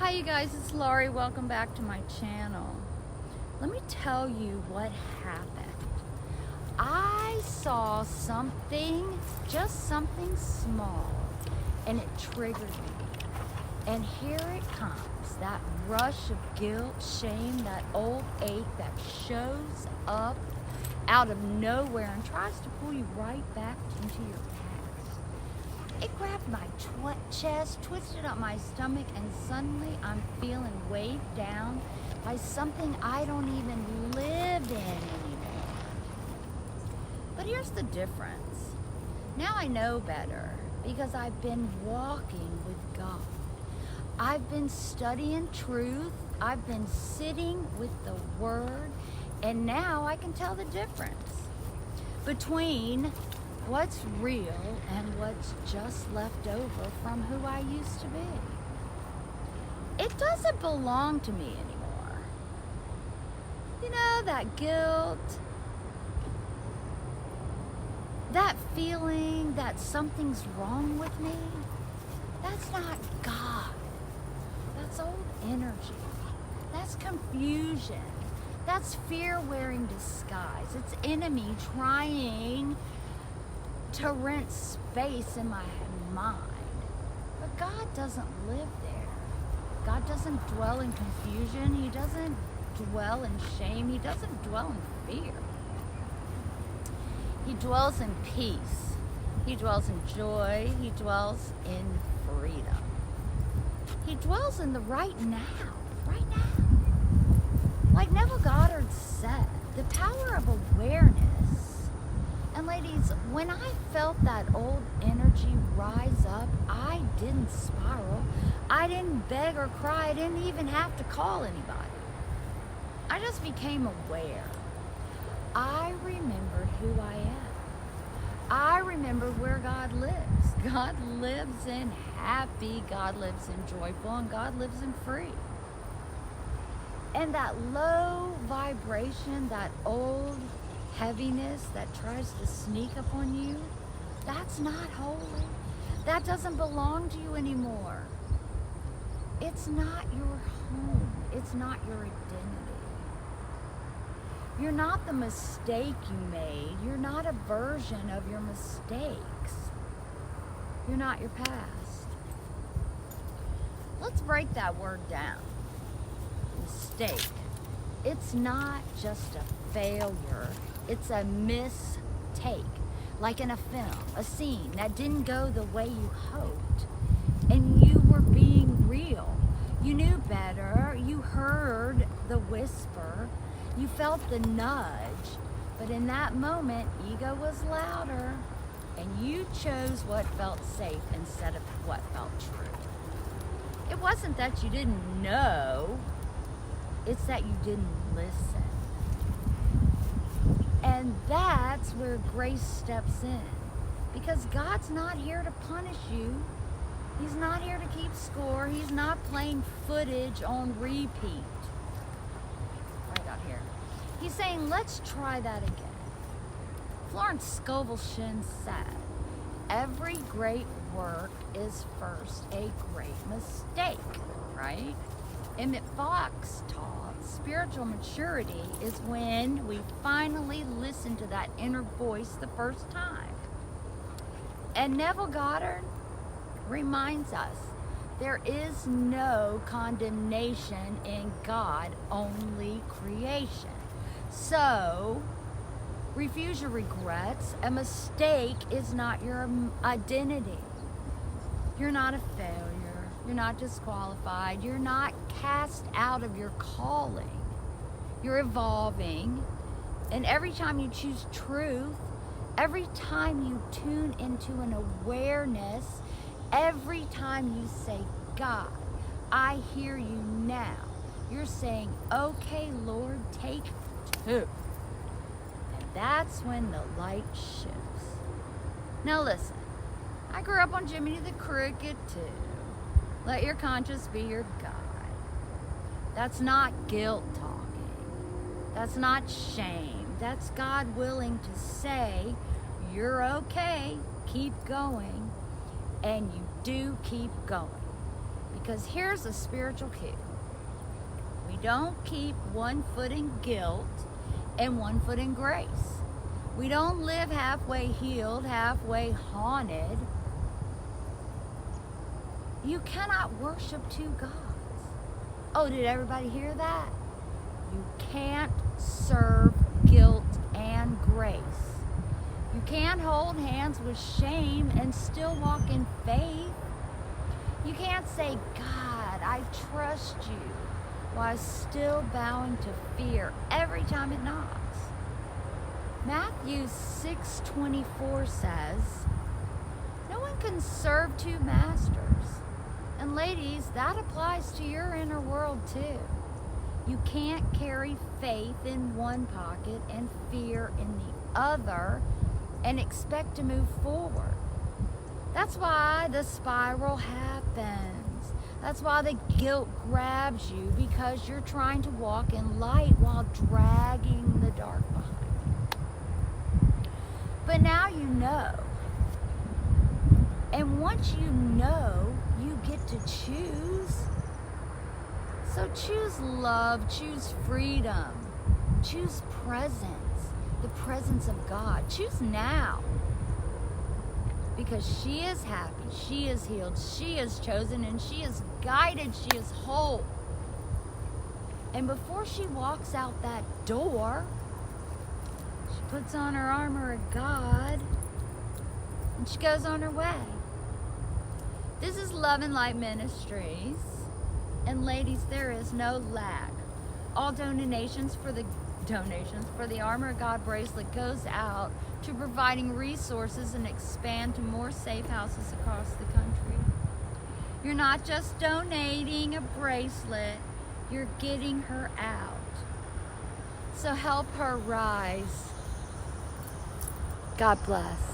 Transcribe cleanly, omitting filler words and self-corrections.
Hi you guys, it's Laurie. Welcome back to my channel. Let me tell you what happened. I saw something, just something small, and it triggered me. And here it comes, that rush of guilt, shame, that old ache that shows up out of nowhere and tries to pull you right back into your past. It grabbed my chest, twisted up my stomach, and suddenly I'm feeling weighed down by something I don't even live in anymore. But here's the difference. Now I know better because I've been walking with God. I've been studying truth. I've been sitting with the Word, and now I can tell the difference between what's real and what's just left over from who I used to be. It doesn't belong to me anymore. You know, that guilt, that feeling that something's wrong with me, that's not God. That's old energy. That's confusion. That's fear wearing disguise. It's enemy trying to rent space in my mind. But God doesn't live there. God doesn't dwell in confusion. He doesn't dwell in shame. He doesn't dwell in fear. He dwells in peace. He dwells in joy. He dwells in freedom. He dwells in the right now. Right now. Like Neville Goddard said, the power of awareness. And ladies, when I felt that old energy rise up, I didn't spiral. I didn't beg or cry. I didn't even have to call anybody. I just became aware. I remembered who I am. I remembered where God lives. God lives in happy, God lives in joyful, and God lives in free. And that low vibration, that old heaviness that tries to sneak up on you, that's not holy. That doesn't belong to you anymore. It's not your home. It's not your identity. You're not the mistake you made. You're not a version of your mistakes. You're not your past. Let's break that word down. Mistake. It's not just a failure. It's a mistake, like in a film, a scene that didn't go the way you hoped, and you were being real. You knew better, you heard the whisper, you felt the nudge, but in that moment, ego was louder, and you chose what felt safe instead of what felt true. It wasn't that you didn't know, it's that you didn't listen. And that's where grace steps in. Because God's not here to punish you. He's not here to keep score. He's not playing footage on repeat. Right out here. He's saying, let's try that again. Florence Scovel Shinn said, every great work is first a great mistake, right? Emmett Fox taught spiritual maturity is when we finally listen to that inner voice the first time. And Neville Goddard reminds us there is no condemnation in God, only creation. So, refuse your regrets. A mistake is not your identity. You're not a failure. You're not disqualified. You're not cast out of your calling. You're evolving. And every time you choose truth, every time you tune into an awareness, every time you say, God, I hear you now, you're saying, okay, Lord, take two. And that's when the light shifts. Now listen, I grew up on Jiminy the Cricket too. Let your conscience be your guide. That's not guilt talking. That's not shame. That's God willing to say, you're okay, keep going, and you do keep going. Because here's a spiritual cue. We don't keep one foot in guilt and one foot in grace. We don't live halfway healed, halfway haunted. You cannot worship two gods. Oh, did everybody hear that? You can't serve guilt and grace. You can't hold hands with shame and still walk in faith. You can't say, God, I trust you, while still bowing to fear every time it knocks. Matthew 6:24 says, no one can serve two masters. And ladies, that applies to your inner world too. You can't carry faith in one pocket and fear in the other and expect to move forward. That's why the spiral happens. That's why the guilt grabs you, because you're trying to walk in light while dragging the dark behind you. But now you know. And once you know, you get to choose. So choose love, choose freedom, choose presence, the presence of God. Choose now. Because she is happy, she is healed, she is chosen, and she is guided, she is whole. And before she walks out that door, she puts on her armor of God, and she goes on her way. This is Love and Light Ministries. And ladies, there is no lack. All donations for the Armor of God bracelet goes out to providing resources and expand to more safe houses across the country. You're not just donating a bracelet, you're getting her out. So help her rise. God bless.